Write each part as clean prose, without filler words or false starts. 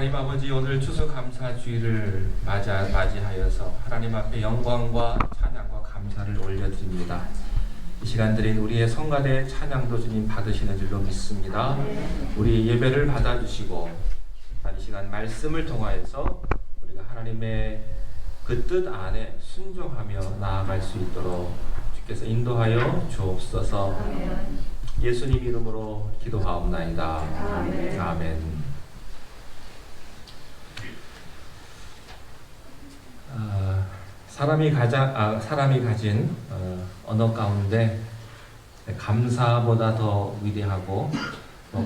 하나님 아버지, 오늘 추수감사주의를 맞이하여서 하나님 앞에 영광과 찬양과 감사를 올려드립니다. 이 시간 드린 우리의 성가대 찬양도 주님 받으시는 줄로 믿습니다. 우리 예배를 받아주시고 이 시간 말씀을 통하여서 우리가 하나님의 그 뜻 안에 순종하며 나아갈 수 있도록 주께서 인도하여 주옵소서. 예수님 이름으로 기도하옵나이다. 아멘. 사람이 가진 언어 가운데 감사보다 더 위대하고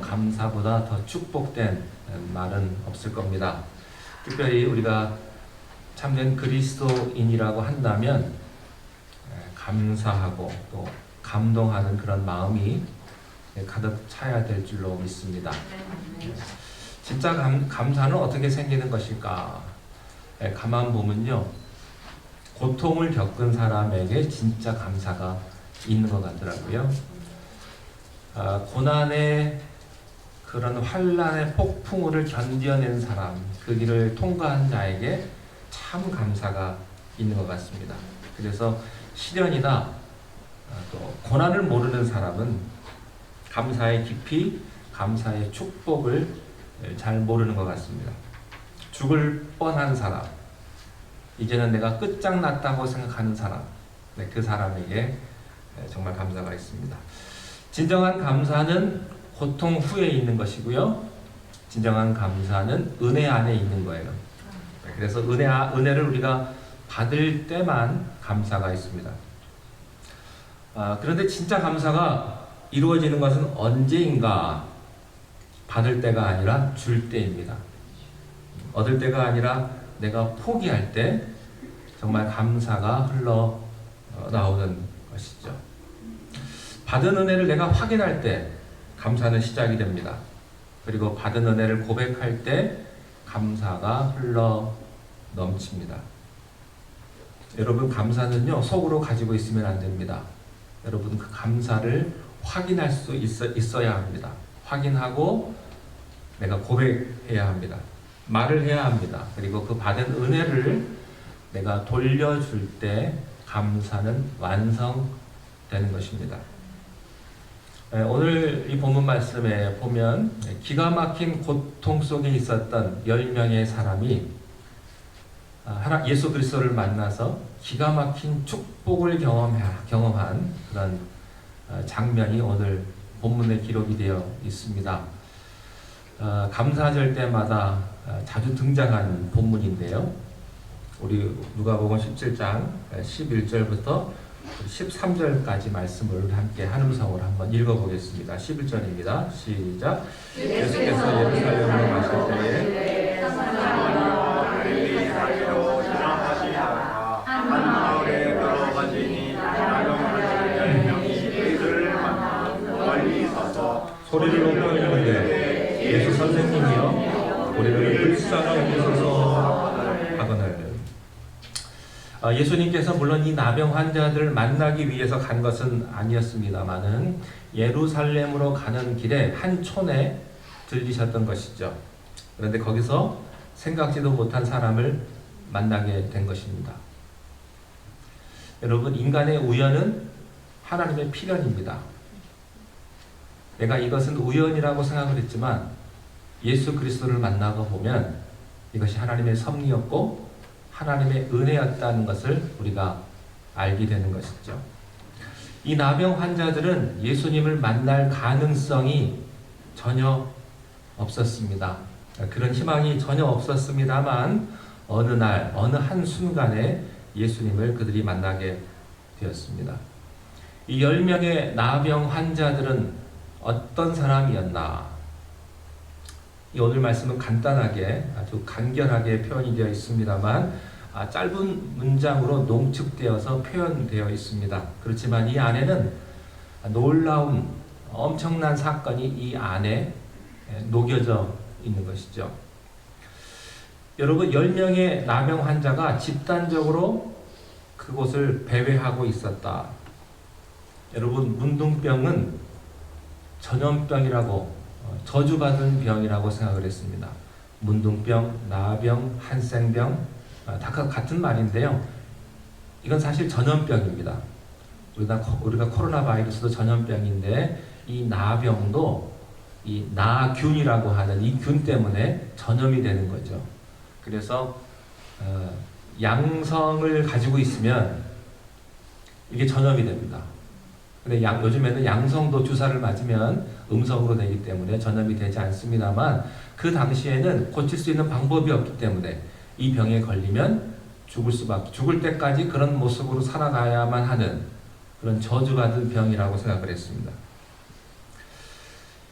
감사보다 더 축복된 말은 없을 겁니다. 특별히 우리가 참된 그리스도인이라고 한다면 감사하고 또 감동하는 그런 마음이 가득 차야 될 줄로 믿습니다. 진짜 감사는 어떻게 생기는 것일까? 가만 보면요, 고통을 겪은 사람에게 진짜 감사가 있는 것 같더라고요. 고난의 그런 환난의 폭풍우를 견뎌낸 사람, 그 길을 통과한 자에게 참 감사가 있는 것 같습니다. 그래서 시련이나 또 고난을 모르는 사람은 감사의 깊이, 감사의 축복을 잘 모르는 것 같습니다. 죽을 뻔한 사람, 이제는 내가 끝장났다고 생각하는 사람, 그 사람에게 정말 감사가 있습니다. 진정한 감사는 고통 후에 있는 것이고요, 진정한 감사는 은혜 안에 있는 거예요. 그래서 은혜를 우리가 받을 때만 감사가 있습니다. 그런데 진짜 감사가 이루어지는 것은 언제인가? 받을 때가 아니라 줄 때입니다. 얻을 때가 아니라 내가 포기할 때 정말 감사가 흘러 나오는 것이죠. 받은 은혜를 내가 확인할 때 감사는 시작이 됩니다. 그리고 받은 은혜를 고백할 때 감사가 흘러 넘칩니다. 여러분, 감사는요, 속으로 가지고 있으면 안 됩니다. 여러분, 그 감사를 확인할 수 있어야 합니다. 확인하고 내가 고백해야 합니다. 말을 해야 합니다. 그리고 그 받은 은혜를 내가 돌려줄 때 감사는 완성되는 것입니다. 오늘 이 본문 말씀에 보면 기가 막힌 고통 속에 있었던 10명의 사람이 예수 그리스도를 만나서 기가 막힌 축복을 경험한 그런 장면이 오늘 본문에 기록이 되어 있습니다. 감사절 때마다 자주 등장하는 본문인데요. 우리 누가복음 17장 11절부터 13절까지 말씀을 함께 한 음성으로 한번 읽어보겠습니다. 11절입니다. 시작. 예수께서 예루살렘으로 가실 때에 갈릴리사리로 지나가시다가 한 마을에 들어가시니 나병 10명이 그를 만나 멀리 서서 소리를 높여 이르되 예수 선생님이여 우리를 불쌍히 여기소서 하거늘. 예수님께서 물론 이 나병 환자들을 만나기 위해서 간 것은 아니었습니다마는 예루살렘으로 가는 길에 한 촌에 들리셨던 것이죠. 그런데 거기서 생각지도 못한 사람을 만나게 된 것입니다. 여러분, 인간의 우연은 하나님의 필연입니다. 내가 이것은 우연이라고 생각을 했지만 예수 그리스도를 만나고 보면 이것이 하나님의 섭리였고 하나님의 은혜였다는 것을 우리가 알게 되는 것이죠. 이 나병 환자들은 예수님을 만날 가능성이 전혀 없었습니다. 그런 희망이 전혀 없었습니다만 어느 날 어느 한순간에 예수님을 그들이 만나게 되었습니다. 이 10명의 나병 환자들은 어떤 사람이었나? 오늘 말씀은 간단하게 아주 간결하게 표현이 되어 있습니다만 짧은 문장으로 농축되어서 표현되어 있습니다. 그렇지만 이 안에는 놀라운 엄청난 사건이 이 안에 녹여져 있는 것이죠. 여러분, 10명의 나병 환자가 집단적으로 그곳을 배회하고 있었다. 여러분, 문둥병은 전염병이라고 저주받은 병이라고 생각을 했습니다. 문둥병, 나병, 한센병 다 같은 말인데요. 이건 사실 전염병입니다. 우리가 코로나 바이러스도 전염병인데 이 나병도 이 나균이라고 하는 이 균 때문에 전염이 되는 거죠. 그래서 양성을 가지고 있으면 이게 전염이 됩니다. 근데 요즘에는 양성도 주사를 맞으면 음성으로 되기 때문에 전염이 되지 않습니다만 그 당시에는 고칠 수 있는 방법이 없기 때문에 이 병에 걸리면 죽을 때까지 그런 모습으로 살아가야만 하는 그런 저주받은 병이라고 생각을 했습니다.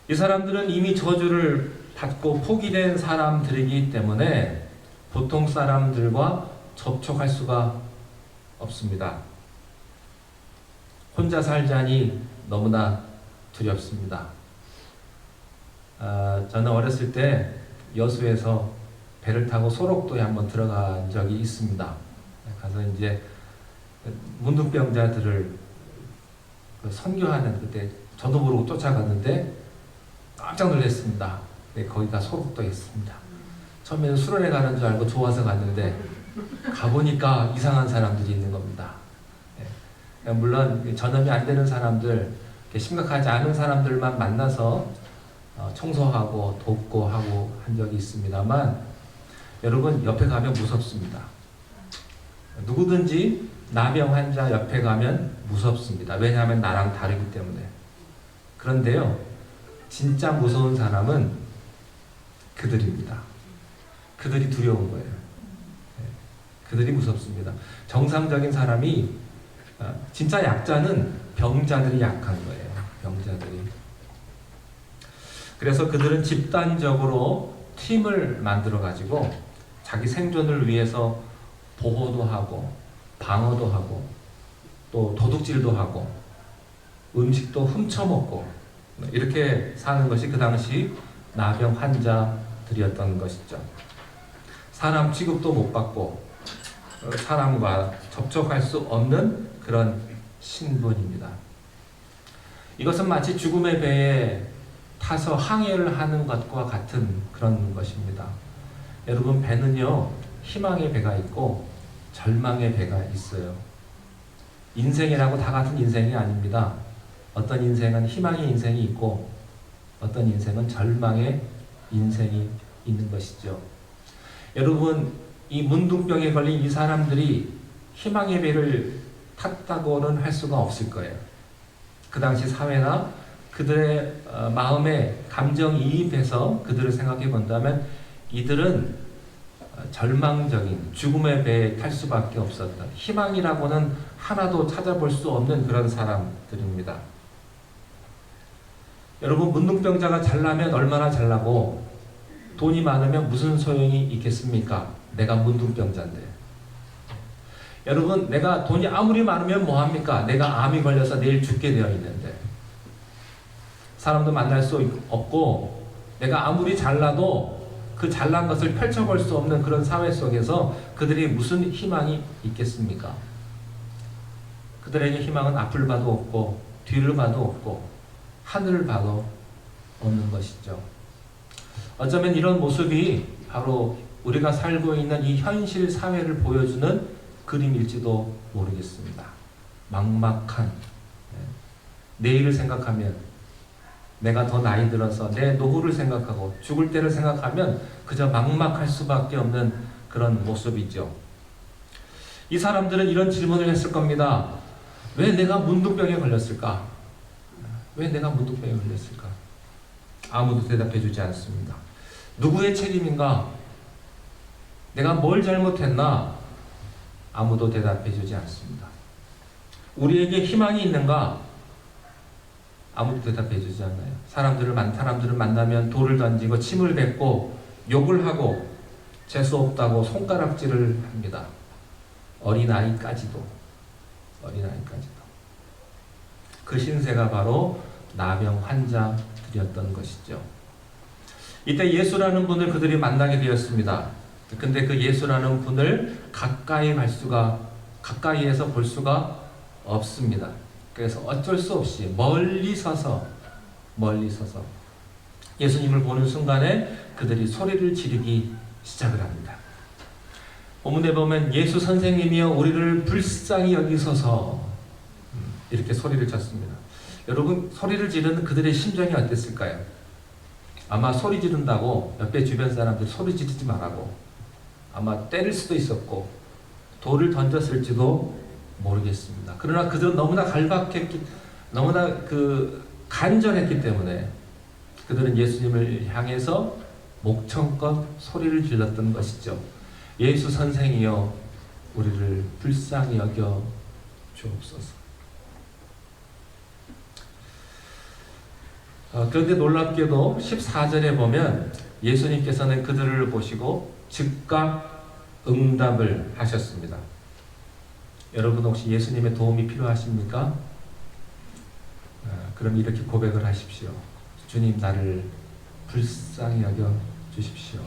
이 사람들은 이미 저주를 받고 포기된 사람들이기 때문에 보통 사람들과 접촉할 수가 없습니다. 혼자 살자니 너무나 두렵습니다. 저는 어렸을 때 여수에서 배를 타고 소록도에 한번 들어간 적이 있습니다. 가서 이제 문둥병자들을 선교하는 그때 저도 모르고 쫓아갔는데 깜짝 놀랐습니다. 네, 거기가 소록도였습니다. 처음에는 수련회 가는 줄 알고 좋아서 갔는데 가보니까 이상한 사람들이 있는 겁니다. 네, 물론 전염이 안 되는 사람들, 심각하지 않은 사람들만 만나서 청소하고 돕고 하고 한 적이 있습니다만 여러분 옆에 가면 무섭습니다. 누구든지 나병 환자 옆에 가면 무섭습니다. 왜냐하면 나랑 다르기 때문에. 그런데요, 진짜 무서운 사람은 그들입니다. 그들이 두려운 거예요. 그들이 무섭습니다. 정상적인 사람이 진짜 약자는 병자들이 약한 거예요. 병자들이. 그래서 그들은 집단적으로 팀을 만들어 가지고 자기 생존을 위해서 보호도 하고 방어도 하고 또 도둑질도 하고 음식도 훔쳐먹고 이렇게 사는 것이 그 당시 나병 환자들이었던 것이죠. 사람 취급도 못 받고 사람과 접촉할 수 없는 그런 신분입니다. 이것은 마치 죽음의 배에 타서 항해를 하는 것과 같은 그런 것입니다. 여러분, 배는요, 희망의 배가 있고 절망의 배가 있어요. 인생이라고 다 같은 인생이 아닙니다. 어떤 인생은 희망의 인생이 있고 어떤 인생은 절망의 인생이 있는 것이죠. 여러분, 이 문둥병에 걸린 이 사람들이 희망의 배를 탔다고는 할 수가 없을 거예요. 그 당시 사회나 그들의 마음에 감정이입해서 그들을 생각해 본다면 이들은 절망적인 죽음의 배에 탈 수밖에 없었다. 희망이라고는 하나도 찾아볼 수 없는 그런 사람들입니다. 여러분, 문둥병자가 잘나면 얼마나 잘나고 돈이 많으면 무슨 소용이 있겠습니까? 내가 문둥병자인데. 여러분, 내가 돈이 아무리 많으면 뭐합니까? 내가 암이 걸려서 내일 죽게 되어 있는데 사람도 만날 수 없고 내가 아무리 잘나도 그 잘난 것을 펼쳐볼 수 없는 그런 사회 속에서 그들이 무슨 희망이 있겠습니까? 그들에게 희망은 앞을 봐도 없고 뒤를 봐도 없고 하늘을 봐도 없는 것이죠. 어쩌면 이런 모습이 바로 우리가 살고 있는 이 현실 사회를 보여주는 그림일지도 모르겠습니다. 막막한, 내일을 생각하면 내가 더 나이 들어서 내 노후를 생각하고 죽을 때를 생각하면 그저 막막할 수밖에 없는 그런 모습이죠. 이 사람들은 이런 질문을 했을 겁니다. 왜 내가 문둥병에 걸렸을까? 왜 내가 문둥병에 걸렸을까? 아무도 대답해 주지 않습니다. 누구의 책임인가? 내가 뭘 잘못했나? 아무도 대답해 주지 않습니다. 우리에게 희망이 있는가? 아무도 대답해 주지 않아요. 사람들을 만나면 돌을 던지고 침을 뱉고 욕을 하고 재수 없다고 손가락질을 합니다. 어린아이까지도. 그 신세가 바로 나병 환자들이었던 것이죠. 이때 예수라는 분을 그들이 만나게 되었습니다. 근데 그 예수라는 분을 가까이에서 볼 수가 없습니다. 그래서 어쩔 수 없이 멀리 서서 예수님을 보는 순간에 그들이 소리를 지르기 시작을 합니다. 본문에 보면 예수 선생님이여 우리를 불쌍히 여기소서 이렇게 소리를 쳤습니다. 여러분, 소리를 지르는 그들의 심정이 어땠을까요? 아마 소리 지른다고 옆에 주변 사람들 소리 지르지 말라고 아마 때릴 수도 있었고 돌을 던졌을지도 모르겠습니다. 그러나 그들은 너무나 너무나 간절했기 때문에 그들은 예수님을 향해서 목청껏 소리를 질렀던 것이죠. 예수 선생이여 우리를 불쌍히 여겨 주옵소서. 그런데 놀랍게도 14절에 보면 예수님께서는 그들을 보시고 즉각 응답을 하셨습니다. 여러분 혹시 예수님의 도움이 필요하십니까? 그럼 이렇게 고백을 하십시오. 주님, 나를 불쌍히 여겨 주십시오.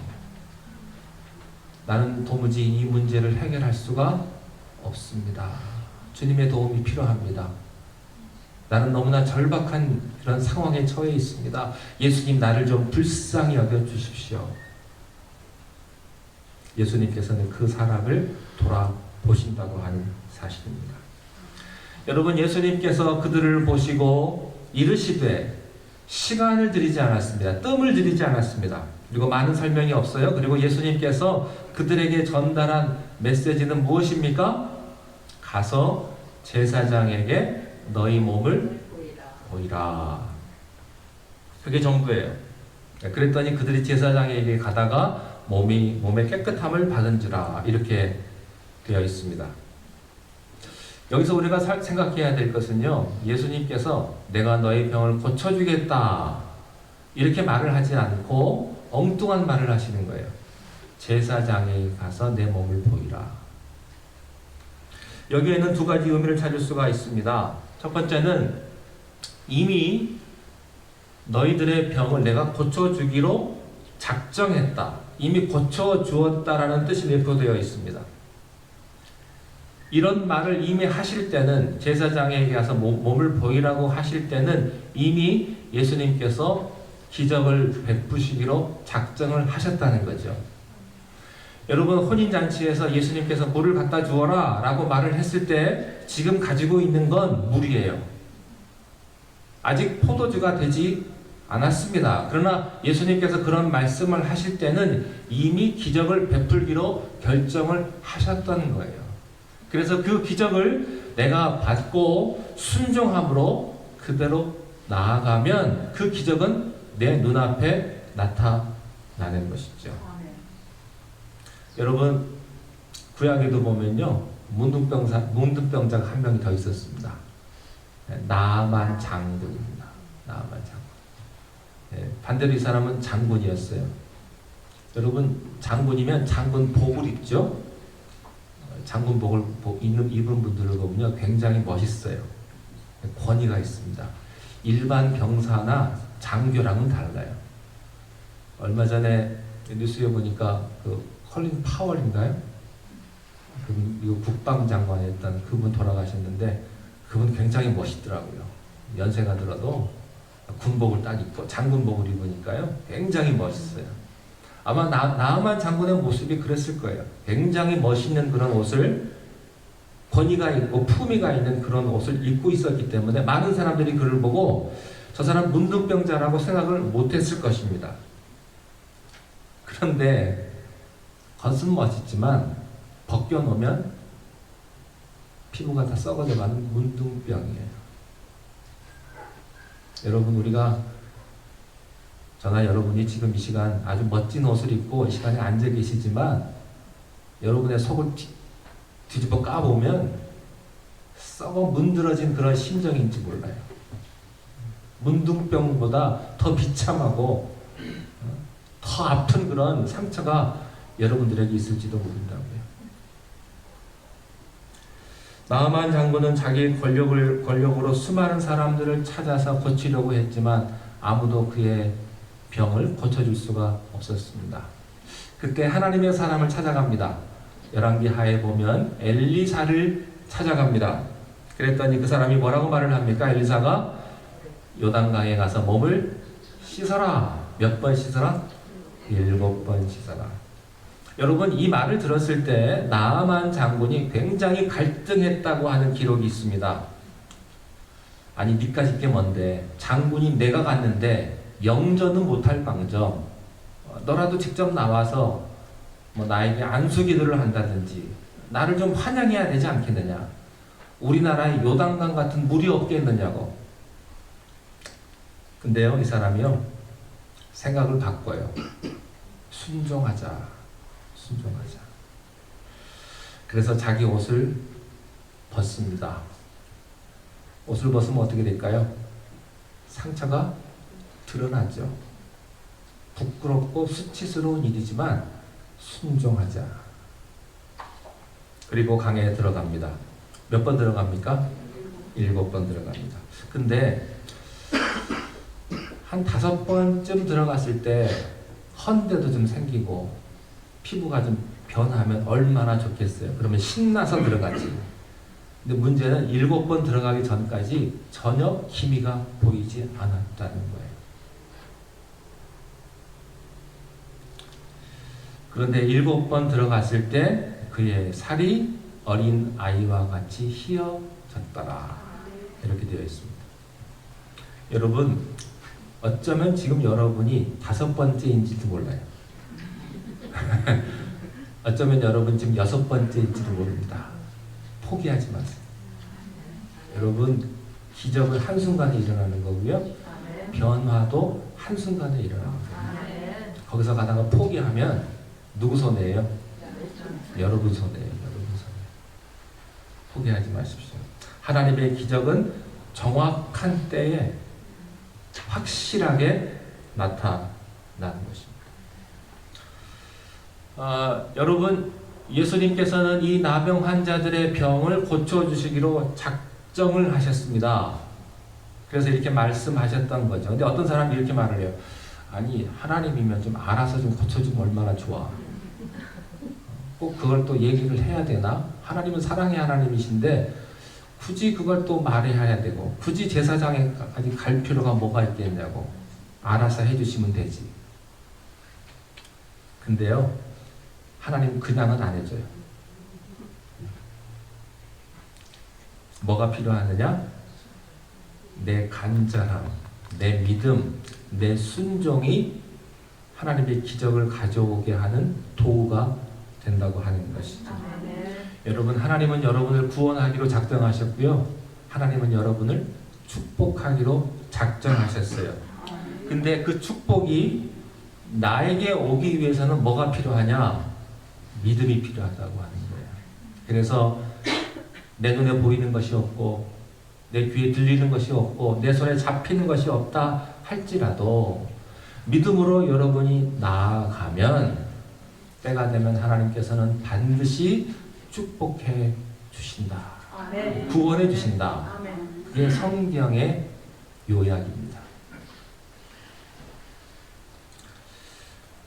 나는 도무지 이 문제를 해결할 수가 없습니다. 주님의 도움이 필요합니다. 나는 너무나 절박한 그런 상황에 처해 있습니다. 예수님, 나를 좀 불쌍히 여겨 주십시오. 예수님께서는 그 사람을 돌아보신다고 하는 사실입니다. 여러분, 예수님께서 그들을 보시고 이르시되 시간을 들이지 않았습니다. 뜸을 들이지 않았습니다. 그리고 많은 설명이 없어요. 그리고 예수님께서 그들에게 전달한 메시지는 무엇입니까? 가서 제사장에게 너희 몸을 보이라. 그게 전부예요. 그랬더니 그들이 제사장에게 가다가 몸의 깨끗함을 받은지라 이렇게 되어 있습니다. 여기서 우리가 생각해야 될 것은요, 예수님께서 내가 너의 병을 고쳐주겠다 이렇게 말을 하지 않고 엉뚱한 말을 하시는 거예요. 제사장에 가서 내 몸을 보이라. 여기에는 두 가지 의미를 찾을 수가 있습니다. 첫 번째는 이미 너희들의 병을 내가 고쳐주기로 작정했다. 이미 고쳐주었다라는 뜻이 내포되어 있습니다. 이런 말을 이미 하실 때는, 제사장에게 가서 몸을 보이라고 하실 때는 이미 예수님께서 기적을 베푸시기로 작정을 하셨다는 거죠. 여러분, 혼인잔치에서 예수님께서 물을 갖다 주어라 라고 말을 했을 때 지금 가지고 있는 건 물이에요. 아직 포도주가 되지 않았습니다. 그러나 예수님께서 그런 말씀을 하실 때는 이미 기적을 베풀기로 결정을 하셨던 거예요. 그래서 그 기적을 내가 받고 순종함으로 그대로 나아가면 그 기적은 내 눈앞에 나타나는 것이죠. 여러분, 구약에도 보면요, 문둥병자가 한 명이 더 있었습니다. 나만 장군입니다. 나만 장군. 반대로 이 사람은 장군이었어요. 여러분, 장군이면 장군복을 입죠. 장군복을 입은 분들을 보면요, 굉장히 멋있어요. 권위가 있습니다. 일반 병사나 장교랑은 달라요. 얼마 전에 뉴스에 보니까 컬린 파월인가요? 미국 국방장관이었던 그분 돌아가셨는데 그분 굉장히 멋있더라고요. 연세가 들어도 군복을 딱 입고 장군복을 입으니까요, 굉장히 멋있어요. 아마 나만 장군의 모습이 그랬을 거예요. 굉장히 멋있는 그런 옷을, 권위가 있고 품위가 있는 그런 옷을 입고 있었기 때문에 많은 사람들이 그를 보고 저 사람 문둥병자라고 생각을 못했을 것입니다. 그런데 겉은 멋있지만 벗겨놓으면 피부가 다 썩어져 가는 문둥병이에요. 여러분, 저나 여러분이 지금 이 시간 아주 멋진 옷을 입고 이 시간에 앉아 계시지만 여러분의 속을 뒤집어 까보면 썩어 문드러진 그런 심정인지 몰라요. 문둥병보다 더 비참하고 더 아픈 그런 상처가 여러분들에게 있을지도 모른다고요. 나아만 장군은 자기 권력으로 수많은 사람들을 찾아서 고치려고 했지만 아무도 그의 병을 고쳐줄 수가 없었습니다. 그때 하나님의 사람을 찾아갑니다. 열왕기 하에 보면 엘리사를 찾아갑니다. 그랬더니 그 사람이 뭐라고 말을 합니까? 엘리사가 요단강에 가서 몸을 씻어라 몇 번 씻어라? 7번 씻어라. 여러분, 이 말을 들었을 때 나아만 장군이 굉장히 갈등했다고 하는 기록이 있습니다. 아니, 니까짓 게 뭔데? 장군이 내가 갔는데 영전은 못할 방정 너라도 직접 나와서 뭐 나에게 안수기도를 한다든지 나를 좀 환영해야 되지 않겠느냐? 우리나라에 요단강 같은 물이 없겠느냐고. 근데요, 이 사람이요, 생각을 바꿔요. 순종하자. 그래서 자기 옷을 벗습니다. 옷을 벗으면 어떻게 될까요? 상처가 드러나죠. 부끄럽고 수치스러운 일이지만 순종하자. 그리고 강에 들어갑니다. 몇 번 들어갑니까? 7번 들어갑니다. 근데 한 5번쯤 들어갔을 때 헌데도 좀 생기고 피부가 좀 변하면 얼마나 좋겠어요. 그러면 신나서 들어가지. 근데 문제는 7번 들어가기 전까지 전혀 기미가 보이지 않았다는 거예요. 그런데 7번 들어갔을 때 그의 살이 어린 아이와 같이 휘어졌더라. 이렇게 되어 있습니다. 여러분, 어쩌면 지금 여러분이 5번째인지도 몰라요. 어쩌면 여러분 지금 6번째인지도 모릅니다. 포기하지 마세요. 여러분, 기적은 한순간에 일어나는 거고요. 변화도 한순간에 일어나는 거예요. 거기서 가다가 포기하면 누구 손해예요? 여러분 손해예요. 여러분 손해. 포기하지 마십시오. 하나님의 기적은 정확한 때에 확실하게 나타나는 것입니다. 여러분, 예수님께서는 이 나병 환자들의 병을 고쳐주시기로 작정을 하셨습니다. 그래서 이렇게 말씀하셨던 거죠. 근데 어떤 사람이 이렇게 말을 해요. 아니, 하나님이면 좀 알아서 좀 고쳐주면 얼마나 좋아. 꼭 그걸 또 얘기를 해야 되나? 하나님은 사랑의 하나님이신데 굳이 그걸 또 말해야 되고 굳이 제사장에까지 갈 필요가 뭐가 있겠냐고. 알아서 해주시면 되지. 근데요, 하나님 그냥은 안 해줘요. 뭐가 필요하느냐? 내 간절함, 내 믿음, 내 순종이 하나님의 기적을 가져오게 하는 도구가 된다고 하는 것이죠. 여러분, 하나님은 여러분을 구원하기로 작정하셨고요. 하나님은 여러분을 축복하기로 작정하셨어요. 근데 그 축복이 나에게 오기 위해서는 뭐가 필요하냐? 믿음이 필요하다고 하는 거예요. 그래서 내 눈에 보이는 것이 없고 내 귀에 들리는 것이 없고 내 손에 잡히는 것이 없다 할지라도 믿음으로 여러분이 나아가면 때가 되면 하나님께서는 반드시 축복해 주신다. 아멘. 구원해 주신다. 아멘. 그게 성경의 요약입니다.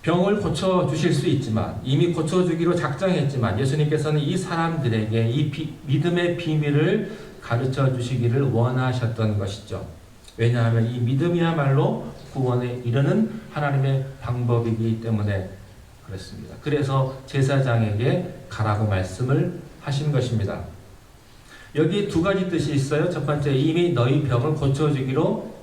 병을 고쳐주실 수 있지만 이미 고쳐주기로 작정했지만 예수님께서는 이 사람들에게 이 믿음의 비밀을 가르쳐 주시기를 원하셨던 것이죠. 왜냐하면 이 믿음이야말로 구원에 이르는 하나님의 방법이기 때문에 그렇습니다. 그래서 제사장에게 가라고 말씀을 하신 것입니다. 여기 두 가지 뜻이 있어요. 첫 번째, 이미 너희 병을 고쳐주기로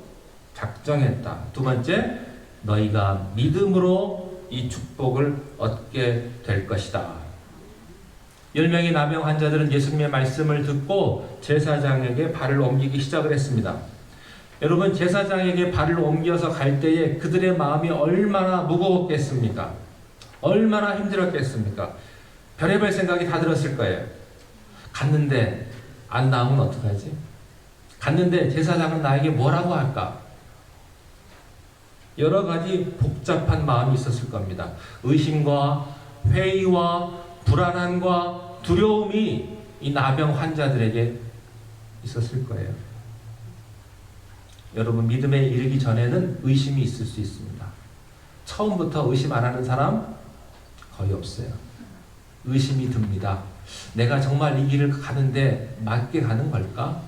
작정했다. 두 번째, 너희가 믿음으로 이 축복을 얻게 될 것이다. 10명의 나병 환자들은 예수님의 말씀을 듣고 제사장에게 발을 옮기기 시작을 했습니다. 여러분, 제사장에게 발을 옮겨서 갈 때에 그들의 마음이 얼마나 무거웠겠습니까? 얼마나 힘들었겠습니까? 별의별 생각이 다 들었을 거예요. 갔는데 안 나오면 어떡하지? 갔는데 제사장은 나에게 뭐라고 할까? 여러 가지 복잡한 마음이 있었을 겁니다. 의심과 회의와 불안함과 두려움이 이 나병 환자들에게 있었을 거예요. 여러분, 믿음에 이르기 전에는 의심이 있을 수 있습니다. 처음부터 의심 안 하는 사람 거의 없어요. 의심이 듭니다. 내가 정말 이 길을 가는데 맞게 가는 걸까?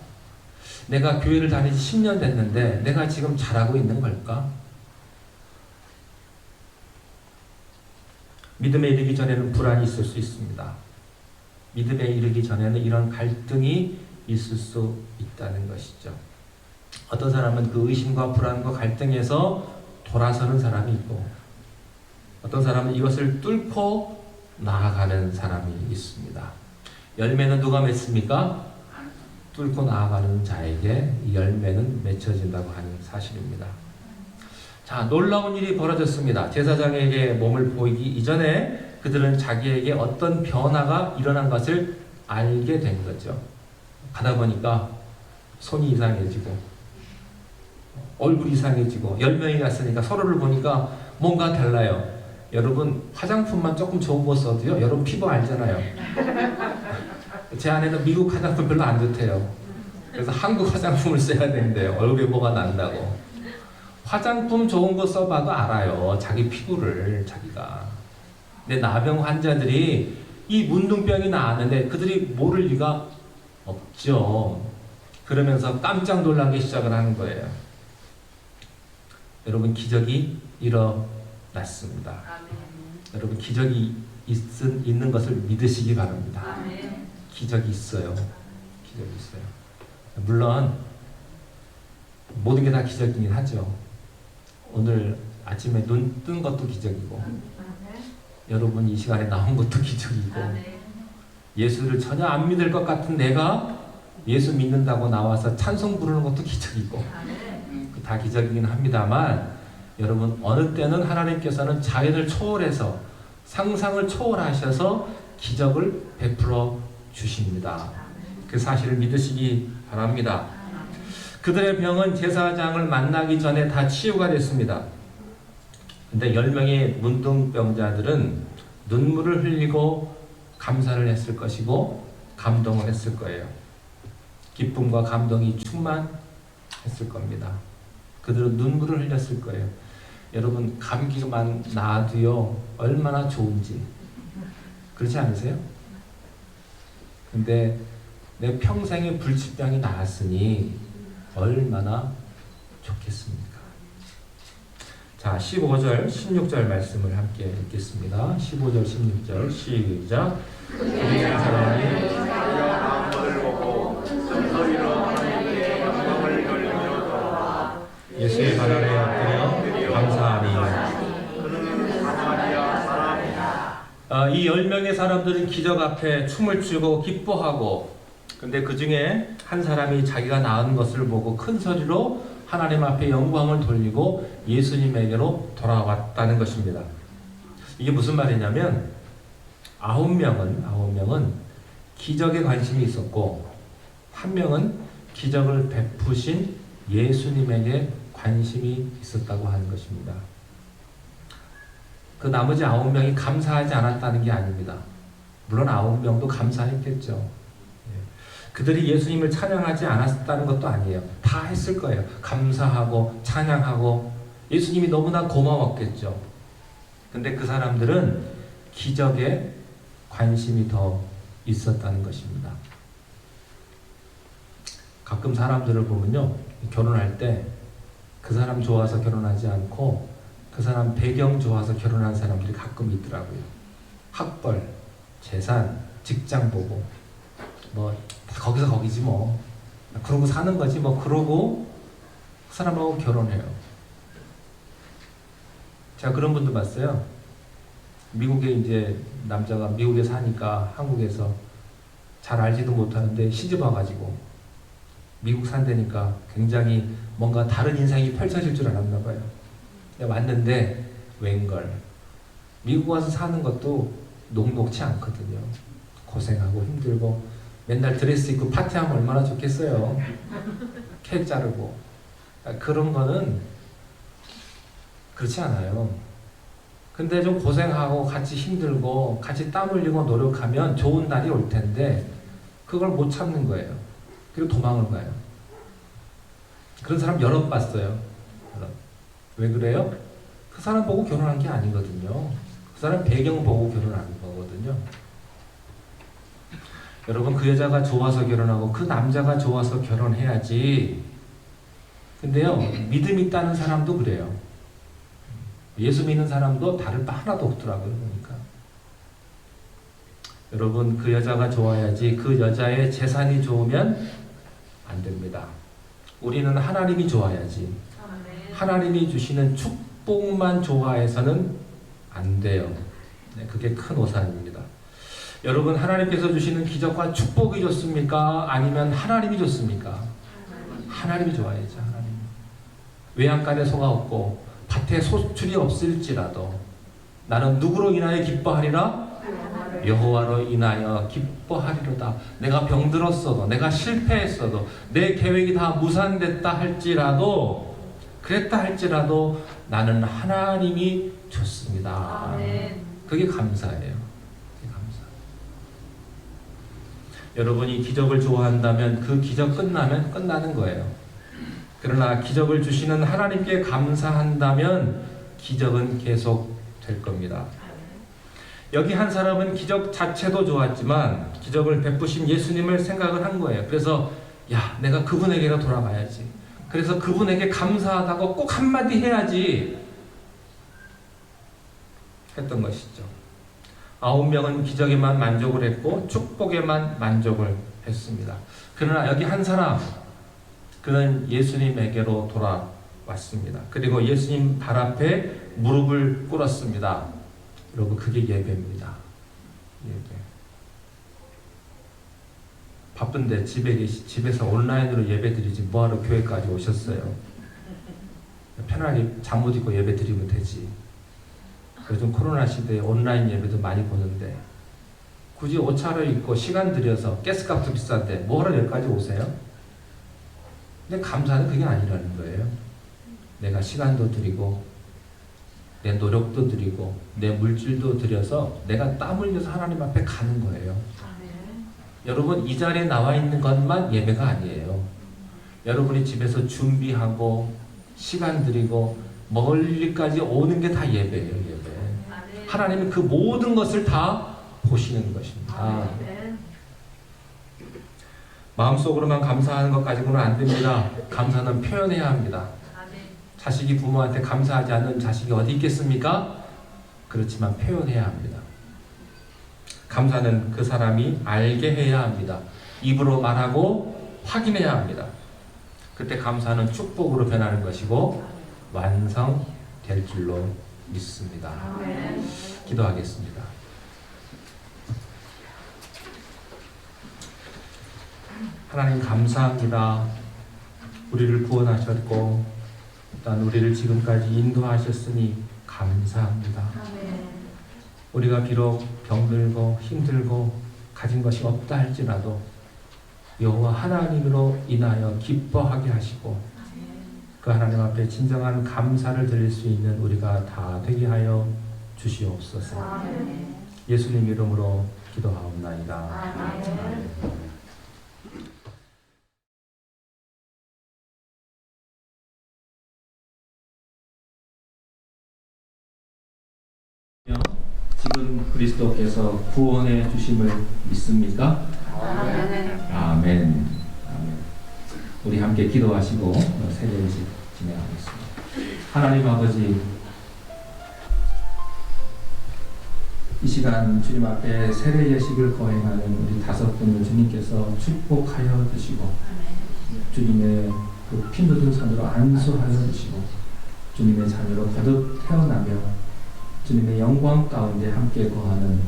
내가 교회를 다닌 지 10년 됐는데 내가 지금 잘하고 있는 걸까? 믿음에 이르기 전에는 불안이 있을 수 있습니다. 믿음에 이르기 전에는 이런 갈등이 있을 수 있다는 것이죠. 어떤 사람은 그 의심과 불안과 갈등에서 돌아서는 사람이 있고, 어떤 사람은 이것을 뚫고 나아가는 사람이 있습니다. 열매는 누가 맺습니까? 뚫고 나아가는 자에게 이 열매는 맺혀진다고 하는 사실입니다. 자, 놀라운 일이 벌어졌습니다. 제사장에게 몸을 보이기 이전에 그들은 자기에게 어떤 변화가 일어난 것을 알게 된 거죠. 가다 보니까 손이 이상해지고 얼굴이 이상해지고 10명이 갔으니까 서로를 보니까 뭔가 달라요. 여러분 화장품만 조금 좋은 거 써도요, 여러분 피부 알잖아요. 제 아내는 미국 화장품 별로 안 좋대요. 그래서 한국 화장품을 써야 되는데요, 얼굴에 뭐가 난다고. 화장품 좋은 거 써봐도 알아요, 자기 피부를. 자기가. 근데 나병 환자들이 이 문둥병이 나았는데 그들이 모를 리가 없죠. 그러면서 깜짝 놀라기 시작을 하는 거예요. 여러분 기적이 일어났습니다. 아멘. 여러분 기적이 있는 것을 믿으시기 바랍니다. 아멘. 기적이 있어요. 기적이 있어요. 물론 모든 게 다 기적이긴 하죠. 오늘 아침에 눈 뜬 것도 기적이고, 여러분 이 시간에 나온 것도 기적이고, 예수를 전혀 안 믿을 것 같은 내가 예수 믿는다고 나와서 찬송 부르는 것도 기적이고, 다 기적이긴 합니다만, 여러분 어느 때는 하나님께서는 자연을 초월해서 상상을 초월하셔서 기적을 베풀어 주십니다. 그 사실을 믿으시기 바랍니다. 그들의 병은 제사장을 만나기 전에 다 치유가 됐습니다. 근데 10명의 문둥병자들은 눈물을 흘리고 감사를 했을 것이고 감동을 했을 거예요. 기쁨과 감동이 충만했을 겁니다. 그들은 눈물을 흘렸을 거예요. 여러분 감기만 나아도요 얼마나 좋은지 그렇지 않으세요? 근데 내 평생의 불치병이 나았으니 얼마나 좋겠습니까? 자, 15절, 16절 말씀을 함께 읽겠습니다. 15절, 16절 시작. 우리 한 사람이 마음을 보고 숨소리로 하나님께 영광을 돌리며 돌아와 예수의 발 아래 엎드려 감사하니 그는 사마리아 사람이다. 이 10명의 사람들은 기적 앞에 춤을 추고 기뻐하고, 근데 그 중에 한 사람이 자기가 나은 것을 보고 큰 소리로 하나님 앞에 영광을 돌리고 예수님에게로 돌아왔다는 것입니다. 이게 무슨 말이냐면 9명은 기적에 관심이 있었고, 한 명은 기적을 베푸신 예수님에게 관심이 있었다고 하는 것입니다. 그 나머지 9명이 감사하지 않았다는 게 아닙니다. 물론 9명도 감사했겠죠. 그들이 예수님을 찬양하지 않았다는 것도 아니에요. 다 했을 거예요. 감사하고 찬양하고 예수님이 너무나 고마웠겠죠. 근데 그 사람들은 기적에 관심이 더 있었다는 것입니다. 가끔 사람들을 보면요, 결혼할 때 그 사람 좋아서 결혼하지 않고 그 사람 배경 좋아서 결혼한 사람들이 가끔 있더라고요. 학벌, 재산, 직장 보고 뭐 다 거기서 거기지 뭐 그러고 사는 거지 뭐 그러고 그 사람하고 결혼해요. 제가 그런 분도 봤어요. 미국에 이제 남자가 미국에 사니까 한국에서 잘 알지도 못하는데 시집 와가지고 미국 산다니까 굉장히 뭔가 다른 인생이 펼쳐질 줄 알았나 봐요. 왔는데 웬걸 미국 와서 사는 것도 녹록치 않거든요. 고생하고 힘들고 맨날 드레스 입고 파티하면 얼마나 좋겠어요. 케이크 자르고. 그런 거는 그렇지 않아요. 근데 좀 고생하고 같이 힘들고 같이 땀 흘리고 노력하면 좋은 날이 올 텐데 그걸 못 참는 거예요. 그리고 도망을 가요. 그런 사람 여러 봤어요. 왜 그래요? 그 사람 보고 결혼한 게 아니거든요. 그 사람 배경 보고 결혼한 거거든요. 여러분 그 여자가 좋아서 결혼하고 그 남자가 좋아서 결혼해야지. 근데요, 믿음 있다는 사람도 그래요. 예수 믿는 사람도 다를 바 하나도 없더라고요. 그러니까 여러분, 그 여자가 좋아야지 그 여자의 재산이 좋으면 안 됩니다. 우리는 하나님이 좋아야지. 하나님이 주시는 축복만 좋아해서는 안 돼요. 네, 그게 큰 오산입니다. 여러분, 하나님께서 주시는 기적과 축복이 좋습니까? 아니면 하나님이 좋습니까? 하나님이 좋아야죠. 하나님. 외양간에 소가 없고 밭에 소출이 없을지라도 나는 누구로 인하여 기뻐하리라? 여호와로 인하여 기뻐하리로다. 내가 병들었어도, 내가 실패했어도, 내 계획이 다 무산됐다 할지라도, 그랬다 할지라도 나는 하나님이 좋습니다. 그게 감사예요. 그게 감사. 여러분이 기적을 좋아한다면 그 기적 끝나면 끝나는 거예요. 그러나 기적을 주시는 하나님께 감사한다면 기적은 계속 될 겁니다. 여기 한 사람은 기적 자체도 좋았지만 기적을 베푸신 예수님을 생각을 한 거예요. 그래서 야, 내가 그분에게로 돌아가야지. 그래서 그분에게 감사하다고 꼭 한마디 해야지 했던 것이죠. 9명은 기적에만 만족을 했고 축복에만 만족을 했습니다. 그러나 여기 한 사람, 그는 예수님에게로 돌아왔습니다. 그리고 예수님 발 앞에 무릎을 꿇었습니다. 여러분, 그게 예배입니다. 예배. 바쁜데 집에서 온라인으로 예배 드리지 뭐하러 교회까지 오셨어요? 편하게 잠옷 입고 예배 드리면 되지. 요즘 코로나 시대에 온라인 예배도 많이 보는데 굳이 옷차려 입고 시간 들여서 가스값도 비싼데 뭐하러 여기까지 오세요? 근데 감사는 그게 아니라는 거예요. 내가 시간도 드리고 내 노력도 드리고 내 물질도 들여서 내가 땀 흘려서 하나님 앞에 가는 거예요. 여러분, 이 자리에 나와 있는 것만 예배가 아니에요. 여러분이 집에서 준비하고 시간 들이고 멀리까지 오는 게 다 예배예요. 예배. 하나님은 그 모든 것을 다 보시는 것입니다. 마음속으로만 감사하는 것 가지고는 안 됩니다. 감사는 표현해야 합니다. 자식이 부모한테 감사하지 않는 자식이 어디 있겠습니까? 그렇지만 표현해야 합니다. 감사는 그 사람이 알게 해야 합니다. 입으로 말하고 확인해야 합니다. 그때 감사는 축복으로 변하는 것이고 완성될 줄로 믿습니다. 기도하겠습니다. 하나님, 감사합니다. 우리를 구원하셨고 일단 우리를 지금까지 인도하셨으니 감사합니다. 우리가 비록 병들고 힘들고 가진 것이 없다 할지라도 여호와 하나님으로 인하여 기뻐하게 하시고 그 하나님 앞에 진정한 감사를 드릴 수 있는 우리가 다 되게 하여 주시옵소서. 예수님 이름으로 기도하옵나이다. 지금 그리스도께서 구원해 주심을 믿습니까? 아멘. 아멘. 우리 함께 기도하시고 세례식 진행하겠습니다. 하나님 아버지, 이 시간 주님 앞에 세례 예식을 거행하는 우리 5분을 주님께서 축복하여 주시고 주님의 그 피 묻은 손으로 안수하여 주시고 주님의 자녀로 거듭 태어나며 주님의 영광 가운데 함께 거하는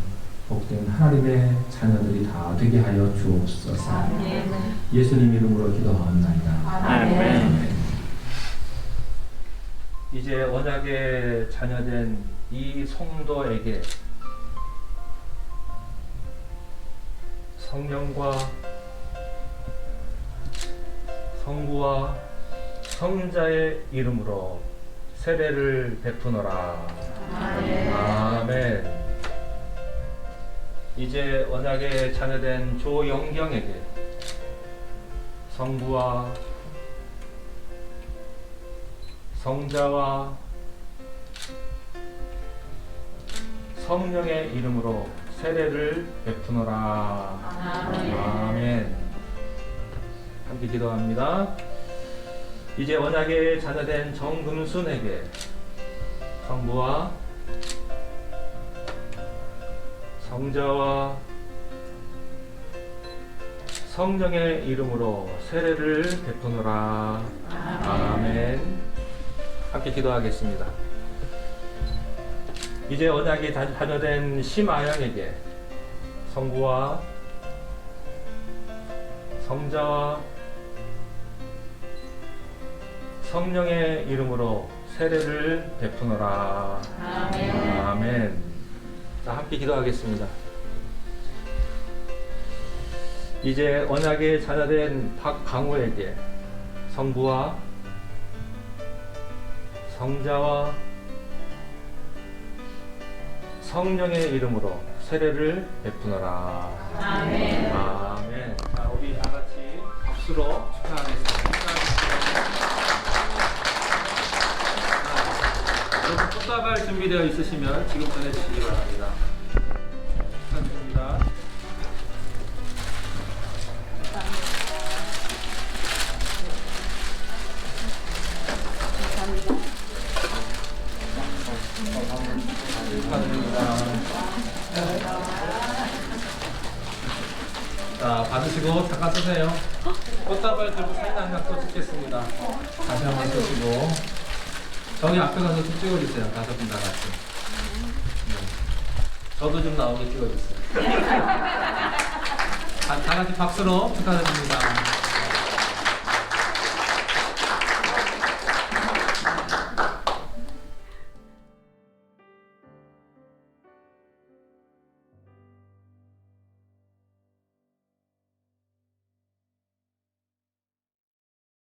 복된 하나님의 자녀들이 다 되게 하여 주옵소서. 아멘. 예수님 이름으로 기도하옵나이다. 아멘. 이제 언약의 자녀된 이 성도에게 성령과 성부와 성자의 이름으로 세례를 베푸노라. 아멘. 아멘. 이제 언약의 자녀된 조영경에게 성부와 성자와 성령의 이름으로 세례를 베푸노라. 아멘. 아멘. 함께 기도합니다. 이제 언약의 자녀된 정금순에게 성부와 성자와 성령의 이름으로 세례를 베푸노라. 아멘. 함께 기도하겠습니다. 이제 언약이 자녀된 심아영에게 성부와 성자와 성령의 이름으로 세례를 베푸노라. 아멘. 자, 함께 기도하겠습니다. 이제 언약의 자녀된 박강우에게 성부와 성자와 성령의 이름으로 세례를 베푸노라. 아멘. 아멘. 자, 우리 다 같이 박수로 축하하겠습니다. 여러분 꽃다발 준비되어 있으시면 지금 전해주시기 바랍니다. 축하드립니다. 축하드립니다. 자, 받으시고 잠깐 쓰세요. 꽃다발 들고 사진 한 장 또 찍겠습니다. 다시 한번 쓰시고 저기 앞에 가서 좀 찍어주세요. 5분 다 같이. 저도 좀 나오게 찍어주세요. 다 같이 박수로 축하드립니다.